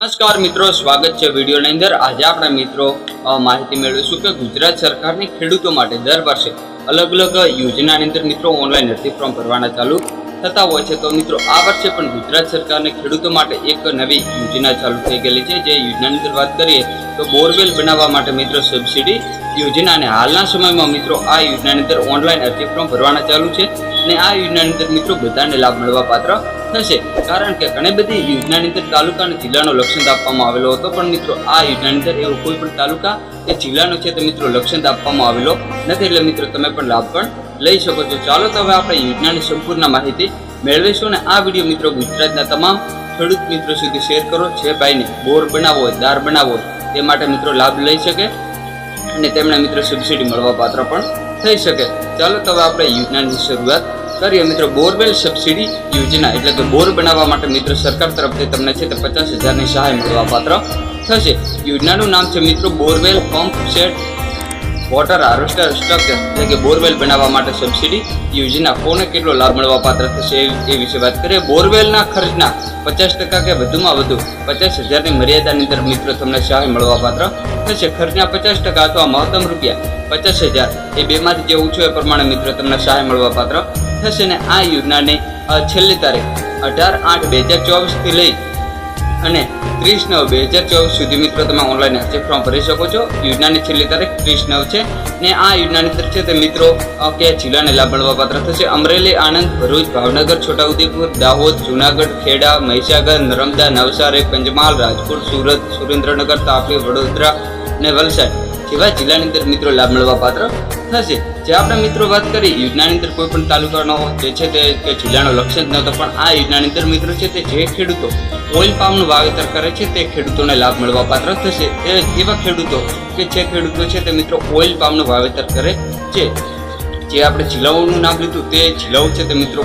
નમસ્કાર મિત્રો, સ્વાગત છે વિડીયોની અંદર। આજે આપણે મિત્રો માહિતી મેળવીશું કે ગુજરાત સરકારની ખેડૂતો માટે દર વર્ષે અલગ અલગ યોજનાની અંદર મિત્રો ઓનલાઈન અરજી ફોર્મ ભરવાના ચાલુ થતા હોય છે। તો મિત્રો આ વર્ષે પણ ગુજરાત સરકારની ખેડૂતો માટે એક નવી યોજના ચાલુ થઈ ગયેલી છે। જે યોજનાની અંદર વાત કરીએ તો બોરવેલ બનાવવા માટે મિત્રો સબસિડી યોજના, અને હાલના સમયમાં મિત્રો આ યોજનાની અંદર ઓનલાઈન અરજી ફોર્મ ભરવાના ચાલુ છે। અને આ યોજનાની અંદર મિત્રો બધાને લાભ મળવા પાત્ર થશે, કારણ કે ઘણી બધી યોજનાની અંદર તાલુકા અને જિલ્લાનો લક્ષ્યાંક આપવામાં આવેલો હતો, પણ મિત્રો આ યોજનાની અંદર એવો કોઈ પણ તાલુકા કે જિલ્લાનો છે તો મિત્રો લક્ષ્યાંક આપવામાં આવેલો નથી, એટલે મિત્રો તમે પણ લાભ પણ લઈ શકો છો। ચાલો તો હવે આપણે યોજનાની સંપૂર્ણ માહિતી મેળવીશું, અને આ વિડીયો મિત્રો ગુજરાતના તમામ ખેડૂત મિત્રો સુધી શેર કરો, જે ભાઈને બોર બનાવવો હોય, દાર બનાવવો હોય તે માટે મિત્રો લાભ લઈ શકે અને તેમને મિત્રો સબસિડી મળવા પાત્ર પણ થઈ શકે। ચાલો તો હવે આપણે યોજનાની શરૂઆત કરીએ। મિત્રો બોરવેલ સબસિડી યોજના એટલે કે બોર બનાવવા માટે મિત્રો સરકાર તરફથી તમને છે તે 50,000ની સહાય મળવા પાત્ર થશે। યોજનાનું નામ છે મિત્રો borewell pump set water harvester structure, એટલે કે બોરવેલ બનાવવા માટે સબસિડી યોજના। કોને કેટલો લાભ મળવા પાત્ર થશે એ વિશે વાત કરીએ। બોરવેલના ખર્ચના 50% કે વધુમાં વધુ 50,000ની મર્યાદાની અંદર મિત્રો તમને સહાય મળવા પાત્ર થશે। ખર્ચના 50% અથવા મહત્તમ રૂપિયા 50,000 એ બેમાંથી જે ઊંચો એ પ્રમાણે મિત્રો તમને સહાય મળવા પાત્ર થશે। ને આ યોજનાની છેલ્લી તારીખ 18/8/2024 થી લઈ અને 30/9/2024 સુધી મિત્રો તમે ઓનલાઈન અરજી ફોર્મ ભરી શકો છો। યોજનાની છેલ્લી તારીખ 30/9 છે, ને આ યોજનાની અંદર છે તે મિત્રો કયા જિલ્લાને લાભ મળવા પાત્ર થશે? અમરેલી, આણંદ, ભરૂચ, ભાવનગર, છોટાઉદેપુર, દાહોદ, જુનાગઢ, ખેડા, મહીસાગર, નર્મદા, નવસારી, પંચમહાલ, રાજકોટ, સુરત, સુરેન્દ્રનગર, તાપી, વડોદરા અને વલસાડ જેવા જિલ્લાની અંદર મિત્રો લાભ મળવા પાત્ર થશે। જે આપણે મિત્રો વાત કરી યોજનાની અંદર કોઈ પણ તાલુકાનો જે છે તે જિલ્લાનો લક્ષ્યાંક નહોતો, પણ આ યોજનાની અંદર મિત્રો છે તે જે ખેડૂતો ઓઇલ પામનું વાવેતર કરે છે તે ખેડૂતોને લાભ મળવા પાત્ર થશે। એવા ખેડૂતો કે જે ખેડૂતો છે તે મિત્રો ઓઇલ પામનું વાવેતર કરે છે, જે આપણે જિલ્લાઓનું નામ લીધું તે જિલ્લાઓ છે તે મિત્રો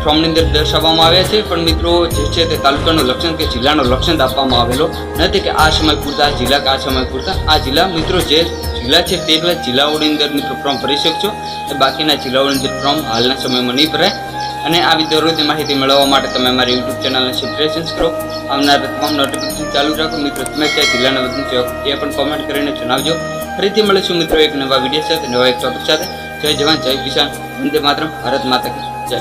ફોર્મની અંદર દર્શાવવામાં આવ્યા છે, પણ મિત્રો જે છે તે તાલુકાનો લક્ષ્યાંક કે જિલ્લાનો લક્ષ્યાંક આપવામાં આવેલો નથી કે આ સમય પૂરતા આ જિલ્લા કે આ સમય પૂરતા આ જિલ્લા। મિત્રો જે જિલ્લા છે તેટલા જિલ્લાઓની અંદર મિત્રો ફોર્મ ભરી શકશો, બાકીના જિલ્લાઓની અંદર ફોર્મ હાલના સમયમાં નહીં ભરાય। અને આવી દરરોજની માહિતી મેળવવા માટે તમે અમારી યુટ્યુબ ચેનલને સબસ્ક્રાઇબ કરો, આવનાર તમામ નોટિફિકેશન ચાલુ રાખો। મિત્રો તમે કયા જિલ્લાના વતની છો એ પણ કોમેન્ટ કરીને જણાવજો। ફરીથી મળીશું મિત્રો એક નવા વિડીયો સાથે, નવા એક ટોપિક સાથે। જય જવાન, જય કિસાન, વંદે માતરમ, ભારત માતા કી જય।